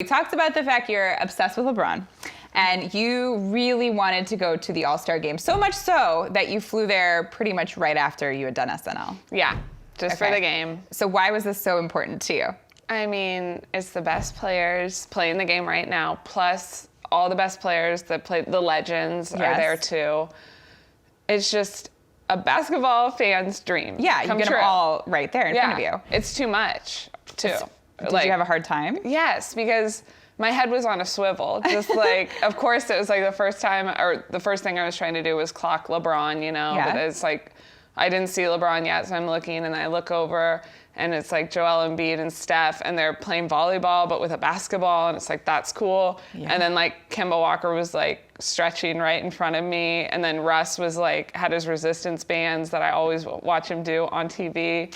We talked about the fact you're obsessed with LeBron, and you really wanted to go to the All-Star game, so much so that you flew there pretty much right after you had done SNL. Yeah, just for the game. So why was this so important to you? I mean, it's the best players playing the game right now, plus all the best players that play, the legends are there too. It's just a basketball fan's dream. Yeah, you get them all right there in front of you. It's too much, too. Did you have a hard time? Yes, because my head was on a swivel. Just like, of course, it was like the first time, or the first thing I was trying to do was clock LeBron, you know? Yeah. But it's like, I didn't see LeBron yet, so I'm looking, and I look over, and it's like Joel Embiid and Steph, and they're playing volleyball, but with a basketball, and it's like, that's cool. Yeah. And then like Kemba Walker was like stretching right in front of me, and then Russ was like, had his resistance bands that I always watch him do on TV.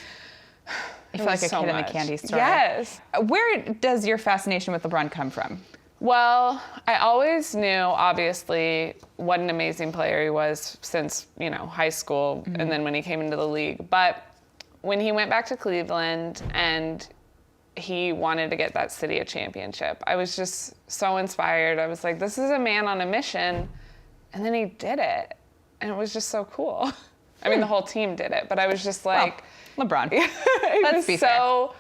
I feel like a kid in the candy store. Yes. Where does your fascination with LeBron come from? Well, I always knew, obviously, what an amazing player he was since, you know, high school, and then when he came into the league. But when he went back to Cleveland and he wanted to get that city a championship, I was just so inspired. I was like, this is a man on a mission. And then he did it. And it was just so cool. I mean, the whole team did it, but I was just like... Well, LeBron. Let's be so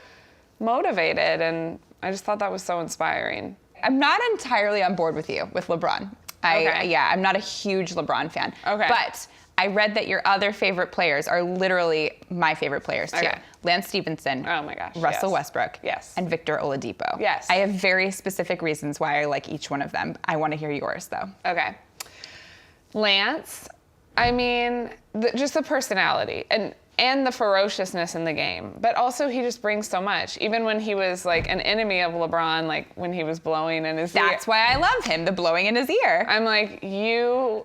motivated, and I just thought that was so inspiring. I'm not entirely on board with you with LeBron. I'm not a huge LeBron fan. Okay. But I read that your other favorite players are literally my favorite players too. Okay. Lance Stevenson. Oh my gosh. Russell Westbrook. Yes. And Victor Oladipo. Yes. I have very specific reasons why I like each one of them. I want to hear yours though. Okay. Lance, I mean, just the personality and the ferociousness in the game. But also he just brings so much. Even when he was like an enemy of LeBron, like when he was blowing in his ear. That's why I love him, the blowing in his ear. I'm like, you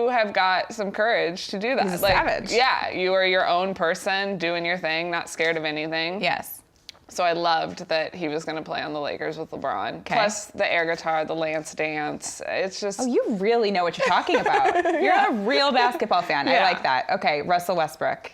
have got some courage to do that. He's a savage. Yeah, you are your own person, doing your thing, not scared of anything. Yes. So I loved that he was going to play on the Lakers with LeBron. Okay. Plus the air guitar, the Lance dance. It's just... Oh, you really know what you're talking about. You're a real basketball fan. I like that. Okay, Russell Westbrook.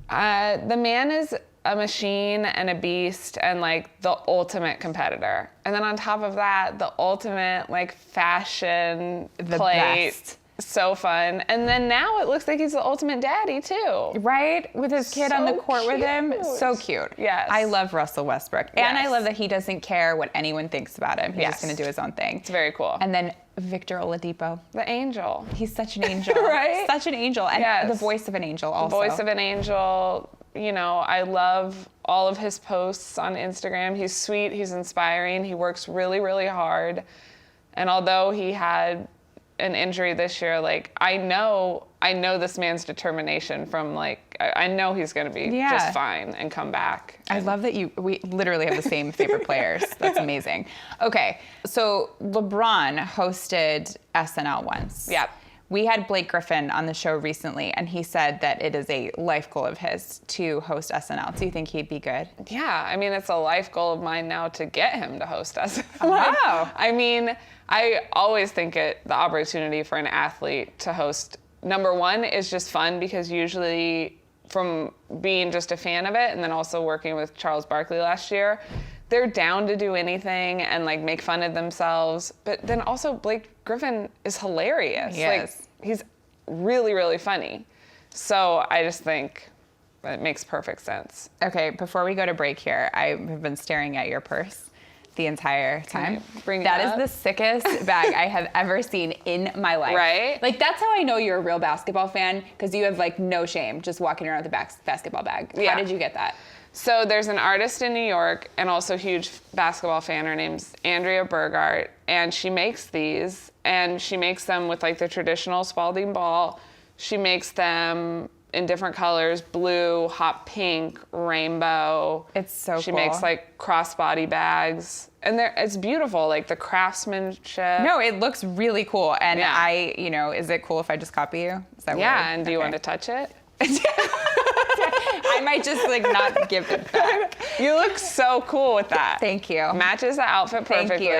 The man is a machine and a beast and like the ultimate competitor. And then on top of that, the ultimate like fashion plate. Best. So fun. And then now it looks like he's the ultimate daddy too. Right? With his kid on the court with him. So cute. Yes. I love Russell Westbrook. Yes. And I love that he doesn't care what anyone thinks about him. He's just going to do his own thing. It's very cool. And then Victor Oladipo. The angel. He's such an angel. Right? Such an angel. And the voice of an angel also. The voice of an angel. You know, I love all of his posts on Instagram. He's sweet. He's inspiring. He works really, really hard. And although he had an injury this year, like I know this man's determination from like I know he's gonna be just fine and come back. I love that we literally have the same favorite players. That's amazing. Okay, so LeBron hosted SNL once. Yep. We had Blake Griffin on the show recently, and he said that it is a life goal of his to host SNL. Do you think he'd be good? Yeah, I mean, it's a life goal of mine now to get him to host SNL. Wow. I mean, I always think the opportunity for an athlete to host, number one, is just fun because usually from being just a fan of it and then also working with Charles Barkley last year, they're down to do anything and like make fun of themselves. But then also Blake Griffin is hilarious. Yes. Like he's really, really funny. So I just think it makes perfect sense. Okay, before we go to break here, I have been staring at your purse the entire time. That is the sickest bag I have ever seen in my life. Right? Like that's how I know you're a real basketball fan, because you have like no shame just walking around with a basketball bag. How did you get that? So there's an artist in New York and also a huge basketball fan. Her name's Andrea Bergart, and she makes these, and she makes them with like the traditional Spalding ball. She makes them in different colors: blue, hot pink, rainbow. It's so cool. She makes like crossbody bags, and it's beautiful, like the craftsmanship. No, it looks really cool, and is it cool if I just copy you? Is that weird? And do you want to touch it? I might just like not give it back. You look so cool with that. Thank you. Matches the outfit perfectly. Thank you.